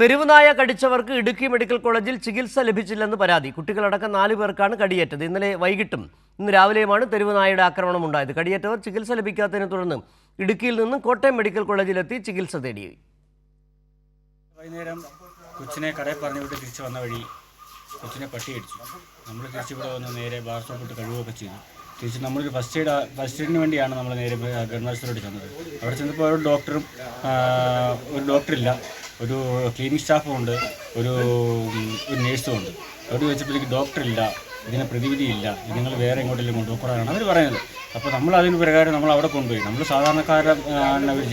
തെരുവുനായ കടിച്ചവർക്ക് ഇടുക്കി മെഡിക്കൽ കോളേജിൽ ചികിത്സ ലഭിച്ചില്ലെന്ന് പരാതി. കുട്ടികളടക്കം 4 പേർക്കാണ് കടിയേറ്റത്. ഇന്നലെ വൈകിട്ടും ഇന്ന് രാവിലെയുമാണ് തെരുവുനായയുടെ ആക്രമണം ഉണ്ടായത്. കടിയേറ്റവർ ചികിത്സ ലഭിക്കാത്തതിനെ തുടർന്ന് ഇടുക്കിയിൽ നിന്നും കോട്ടയം മെഡിക്കൽ കോളേജിലെത്തി ചികിത്സ തേടി. വൈകുന്നേരം കൊച്ചിനെ കടയിൽ പറഞ്ഞു വിട്ട് തിരിച്ചു വന്ന വഴി കൊച്ചിനെ പട്ടി അടിച്ചു. നമ്മൾ തിരിച്ചിവിടെ വന്ന് നേരെ ബാർസോപ്പിട്ട് കഴിവുകയൊക്കെ ചെയ്തു. തിരിച്ച് നമ്മളൊരു ഫസ്റ്റ് എയ്ഡിന് വേണ്ടിയാണ് നമ്മൾ നേരെ ഗവൺമെൻറ് ചെന്നത്. അവിടെ ചെന്നപ്പോൾ ഒരു ഡോക്ടറില്ല, ഒരു ക്ലിനിക് സ്റ്റാഫും ഉണ്ട്, ഒരു നേഴ്സും ഉണ്ട്. അവിടെ ചോദിച്ചപ്പോഴേക്ക് ഡോക്ടറില്ല, ഇതിന് പ്രതിവിധിയില്ല, ഇത് നിങ്ങൾ വേറെ എങ്ങോട്ടെങ്കിലും കൊണ്ടുപോകാനാണ് അവർ പറയുന്നത്. അപ്പോൾ നമ്മൾ അതിന് പ്രകാരം നമ്മൾ അവിടെ കൊണ്ടുപോയി. നമ്മൾ സാധാരണക്കാരുടെ ഒരു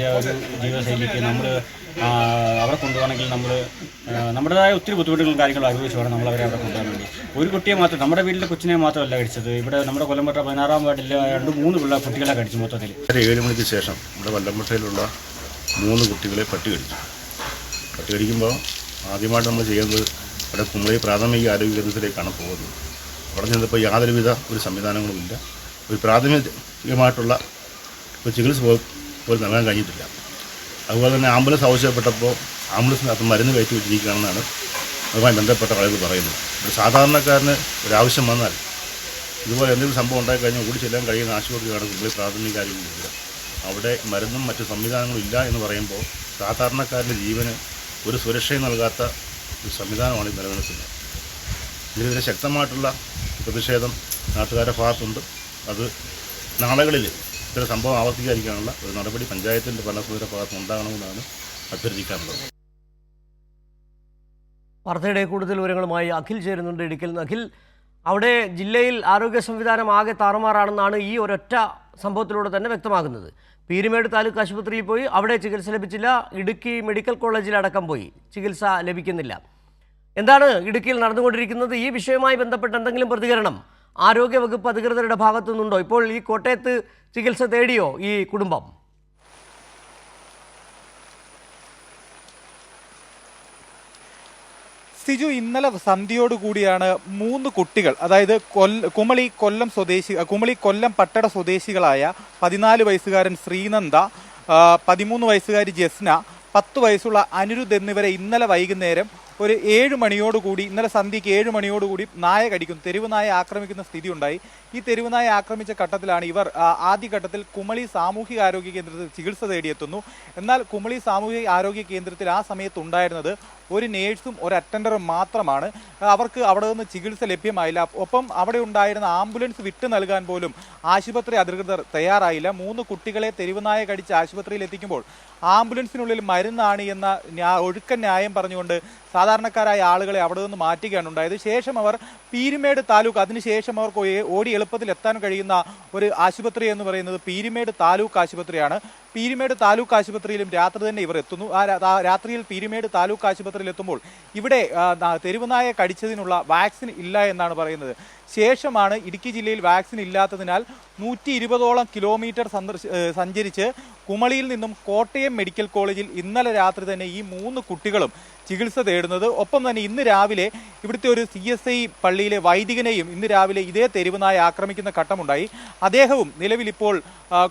ജീവിതശൈലിക്ക് നമ്മൾ അവിടെ കൊണ്ടുപോകണമെങ്കിൽ നമ്മൾ നമ്മുടേതായ ഒത്തിരി ബുദ്ധിമുട്ടുകളും കാര്യങ്ങളും അനുഭവിച്ച് വേണം നമ്മളവരെ അവിടെ കൊണ്ടുപോകാൻ വേണ്ടി. ഒരു കുട്ടിയെ മാത്രം, നമ്മുടെ വീട്ടിലെ കൊച്ചിനെ മാത്രമല്ല കടിച്ചത്. ഇവിടെ നമ്മുടെ കൊല്ലംപട്ട 16-ാം വാർഡിൽ 2-3 കുട്ടികളെ കടിച്ചു മൊത്തത്തിൽ. 7 മണിക്ക് ശേഷം നമ്മുടെ കൊല്ലംപട്ടയിലുള്ള 3 കുട്ടികളെ പട്ടി കടിച്ചു. പട്ടി കടിക്കുമ്പോൾ ആദ്യമായിട്ട് നമ്മൾ ചെയ്യുന്നത് ഇവിടെ കുമളി പ്രാഥമിക ആരോഗ്യ കേന്ദ്രത്തിലേക്കാണ് പോകുന്നത്. അവിടെ ചെന്നപ്പോൾ യാതൊരുവിധ ഒരു സംവിധാനങ്ങളുമില്ല. ഒരു പ്രാഥമികമായിട്ടുള്ള ഒരു ചികിത്സ പോലും നൽകാൻ കഴിഞ്ഞിട്ടില്ല. അതുപോലെ തന്നെ ആംബുലൻസ് ആവശ്യപ്പെട്ടപ്പോൾ ആംബുലൻസിനകത്ത് മരുന്ന് കയറ്റി വെച്ചിരിക്കുകയാണെന്നാണ് അതുമായി ബന്ധപ്പെട്ട ആളുകൾ പറയുന്നത്. ഒരു സാധാരണക്കാരന് ഒരാവശ്യം വന്നാൽ ഇതുപോലെ എന്തെങ്കിലും സംഭവം ഉണ്ടായിക്കഴിഞ്ഞാൽ ഓടി ചെല്ലാൻ കഴിയുന്ന ആശുപത്രിയാണ് കുമളി പ്രാഥമിക ആരോഗ്യ കേന്ദ്രം. അവിടെ മരുന്നും മറ്റു സംവിധാനങ്ങളും ഇല്ല എന്ന് പറയുമ്പോൾ സാധാരണക്കാരൻ്റെ ജീവന് ഒരു സുരക്ഷയും നൽകാത്ത ഒരു സംവിധാനമാണ് നിലനിൽക്കുന്നത്. ഇതിനെതിരെ ശക്തമായിട്ടുള്ള പ്രതിഷേധം നാട്ടുകാരുടെ ഭാഗത്തുണ്ട്. അത് നാളുകളിൽ ഇത്തരം സംഭവം ആവർത്തിക്കാതിരിക്കാനുള്ള ഒരു നടപടി പഞ്ചായത്തിൻ്റെ ഭരണസമിതിയുടെ ഭാഗത്ത് ഉണ്ടാകണമെന്നാണ് അഭ്യർത്ഥിക്കാനുള്ളത്. വാർത്തയുടെ കൂടുതൽ വിവരങ്ങളുമായി അഖിൽ ചേരുന്നുണ്ട് ഇടുക്കിയിൽ നിന്ന്. അഖിൽ, അവിടെ ജില്ലയിൽ ആരോഗ്യ സംവിധാനം ആകെ താറുമാറാണെന്നാണ് ഈ ഒരൊറ്റ സംഭവത്തിലൂടെ തന്നെ വ്യക്തമാകുന്നത്. പീരുമേട് താലൂക്ക് ആശുപത്രിയിൽ പോയി, അവിടെ ചികിത്സ ലഭിച്ചില്ല. ഇടുക്കി മെഡിക്കൽ കോളേജിലടക്കം പോയി, ചികിത്സ ലഭിക്കുന്നില്ല. എന്താണ് ഇടുക്കിയിൽ നടന്നുകൊണ്ടിരിക്കുന്നത്? ഈ വിഷയവുമായി ബന്ധപ്പെട്ട് എന്തെങ്കിലും പ്രതികരണം ആരോഗ്യവകുപ്പ് അധികൃതരുടെ ഭാഗത്തു നിന്നുണ്ടോ? ഇപ്പോൾ ഈ കോട്ടയത്ത് ചികിത്സ തേടിയോ ഈ കുടുംബം? സിജു, ഇന്നലെ സന്ധ്യയോടുകൂടിയാണ് 3 കുട്ടികൾ, അതായത് കുമളി കൊല്ലം പട്ടട സ്വദേശികളായ 14 വയസ്സുകാരൻ ശ്രീനന്ദ, 13 വയസ്സുകാരി ജസ്ന, 10 വയസ്സുള്ള അനിരുദ്ധ് എന്നിവരെ ഇന്നലെ വൈകുന്നേരം ഒരു 7 മണിയോടുകൂടി, ഇന്നലെ സന്ധ്യയ്ക്ക് 7 മണിയോടുകൂടി നായ കടിക്കുന്നു, തെരുവ് നായ ആക്രമിക്കുന്ന സ്ഥിതി ഉണ്ടായി. ഈ തെരുവ് നായ ആക്രമിച്ച ഘട്ടത്തിലാണ് ഇവർ ആദ്യഘട്ടത്തിൽ കുമളി സാമൂഹിക ആരോഗ്യ കേന്ദ്രത്തിൽ ചികിത്സ തേടിയെത്തുന്നു. എന്നാൽ കുമളി സാമൂഹിക ആരോഗ്യ കേന്ദ്രത്തിൽ ആ സമയത്ത് ഉണ്ടായിരുന്നത് ഒരു നേഴ്സും ഒരു അറ്റൻഡറും മാത്രമാണ്. അവർക്ക് അവിടെ നിന്ന് ചികിത്സ ലഭ്യമായില്ല. ഒപ്പം അവിടെ ഉണ്ടായിരുന്ന ആംബുലൻസ് വിട്ടു നൽകാൻ പോലും ആശുപത്രി അധികൃതർ തയ്യാറായില്ല. 3 കുട്ടികളെ തെരുവുനായ കടിച്ച് ആശുപത്രിയിൽ എത്തിക്കുമ്പോൾ ആംബുലൻസിനുള്ളിൽ മരുന്നാണ് എന്ന ഒഴുക്കൻ ന്യായം പറഞ്ഞുകൊണ്ട് സാധാരണക്കാരായ ആളുകളെ അവിടെ നിന്ന് മാറ്റുകയാണ് ഉണ്ടായത്. ശേഷം അവർ പീരുമേട് താലൂക്ക്, അതിനുശേഷം അവർക്ക് ഓടി എളുപ്പത്തിൽ എത്താൻ കഴിയുന്ന ഒരു ആശുപത്രി എന്ന് പറയുന്നത് പീരുമേട് താലൂക്ക് ആശുപത്രിയാണ്. പീരുമേട് താലൂക്ക് ആശുപത്രിയിലും രാത്രി തന്നെ ഇവർ എത്തുന്നു. രാത്രിയിൽ പീരുമേട് താലൂക്ക് ആശുപത്രിയിൽ എത്തുമ്പോൾ ഇവിടെ തെരുവുനായ കടിച്ചതിനുള്ള വാക്സിൻ ഇല്ല എന്നാണ് പറയുന്നത്. ശേഷമാണ് ഇടുക്കി ജില്ലയിൽ വാക്സിൻ ഇല്ലാത്തതിനാൽ 120ഓളം കിലോമീറ്റർ സഞ്ചരിച്ച് കുമളിയിൽ നിന്നും കോട്ടയം മെഡിക്കൽ കോളേജിൽ ഇന്നലെ രാത്രി തന്നെ ഈ 3 കുട്ടികളും ചികിത്സ തേടുന്നത്. ഒപ്പം തന്നെ ഇന്ന് രാവിലെ ഇവിടുത്തെ ഒരു CSI പള്ളിയിലെ വൈദികനെയും ഇന്ന് രാവിലെ ഇതേ തെരുവുനായ ആക്രമിക്കുന്ന ഘട്ടമുണ്ടായി. അദ്ദേഹവും നിലവിൽ ഇപ്പോൾ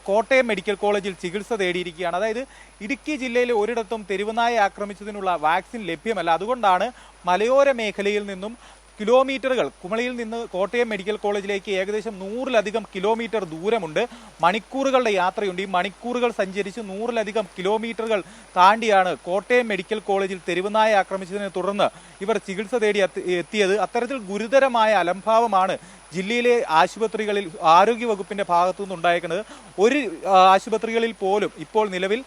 കോട്ടയം മെഡിക്കൽ കോളേജിൽ ചികിത്സ തേടിയിരിക്കുകയാണ്. അതായത് ഇടുക്കി ജില്ലയിലെ ഒരിടത്തും തെരുവുനായ ആക്രമിച്ചതിനുള്ള വാക്സിൻ ലഭ്യമല്ല. അതുകൊണ്ടാണ് മലയോര മേഖലയിൽ നിന്നും കിലോമീറ്ററുകൾ, കുമളിയിൽ നിന്ന് കോട്ടയം മെഡിക്കൽ കോളേജിലേക്ക് ഏകദേശം 100ലധികം കിലോമീറ്റർ ദൂരമുണ്ട്, മണിക്കൂറുകളുടെ യാത്രയുണ്ട്. ഈ മണിക്കൂറുകൾ സഞ്ചരിച്ച് 100ലധികം കിലോമീറ്ററുകൾ താണ്ടിയാണ് കോട്ടയം മെഡിക്കൽ കോളേജിൽ തെരുവുനായ ആക്രമിച്ചതിനെ തുടർന്ന് ഇവർ ചികിത്സ തേടി എത്തിയത്. അത്തരത്തിൽ ഗുരുതരമായ അലംഭാവമാണ് ജില്ലയിലെ ആശുപത്രികളിൽ ആരോഗ്യവകുപ്പിന്റെ ഭാഗത്തു നിന്നുണ്ടായിരിക്കുന്നത്. ഒരു ആശുപത്രികളിൽ പോലും ഇപ്പോൾ നിലവിൽ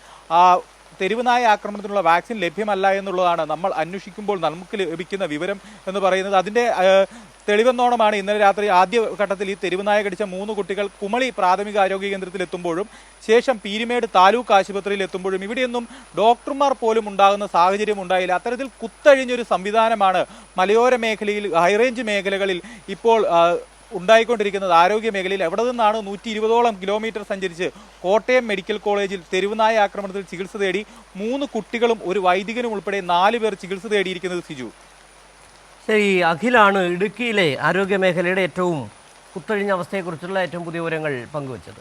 തെരുവുനായ ആക്രമണത്തിനുള്ള വാക്സിൻ ലഭ്യമല്ല എന്നുള്ളതാണ് നമ്മൾ അന്വേഷിക്കുമ്പോൾ നമുക്ക് ലഭിക്കുന്ന വിവരം എന്ന് പറയുന്നത്. അതിന്റെ തെളിവെന്നോണമാണ് ഇന്നലെ രാത്രി ആദ്യഘട്ടത്തിൽ ഈ തെരുവുനായ കടിച്ച 3 കുട്ടികൾ കുമളി പ്രാഥമിക ആരോഗ്യ കേന്ദ്രത്തിൽ എത്തുമ്പോഴും ശേഷം പീരുമേട് താലൂക്ക് ആശുപത്രിയിൽ എത്തുമ്പോഴും ഇവിടെയൊന്നും ഡോക്ടർമാർ പോലും ഉണ്ടാകുന്ന സാഹചര്യം ഉണ്ടായില്ല. അത്തരത്തിൽ കുത്തഴിഞ്ഞൊരു സംവിധാനമാണ് മലയോര മേഖലയിൽ, ഹൈറേഞ്ച് മേഖലകളിൽ ഇപ്പോൾ ഉണ്ടായിക്കൊണ്ടിരിക്കുന്നത്. ആരോഗ്യ മേഖലയിൽ എവിടെ നിന്നാണ് 120ഓളം കിലോമീറ്റർ സഞ്ചരിച്ച് കോട്ടയം മെഡിക്കൽ കോളേജിൽ തെരുവുനായ ആക്രമണത്തിൽ ചികിത്സ തേടി 3 കുട്ടികളും ഒരു വൈദികനും ഉൾപ്പെടെ 4 പേർ ചികിത്സ തേടിയിരിക്കുന്നത്. സിജു, ശരി, അഖിലാണ് ഇടുക്കിയിലെ ആരോഗ്യ മേഖലയുടെ ഏറ്റവും കുത്തഴിഞ്ഞ അവസ്ഥയെക്കുറിച്ചുള്ള ഏറ്റവും പുതിയ വിവരങ്ങൾ പങ്കുവച്ചത്.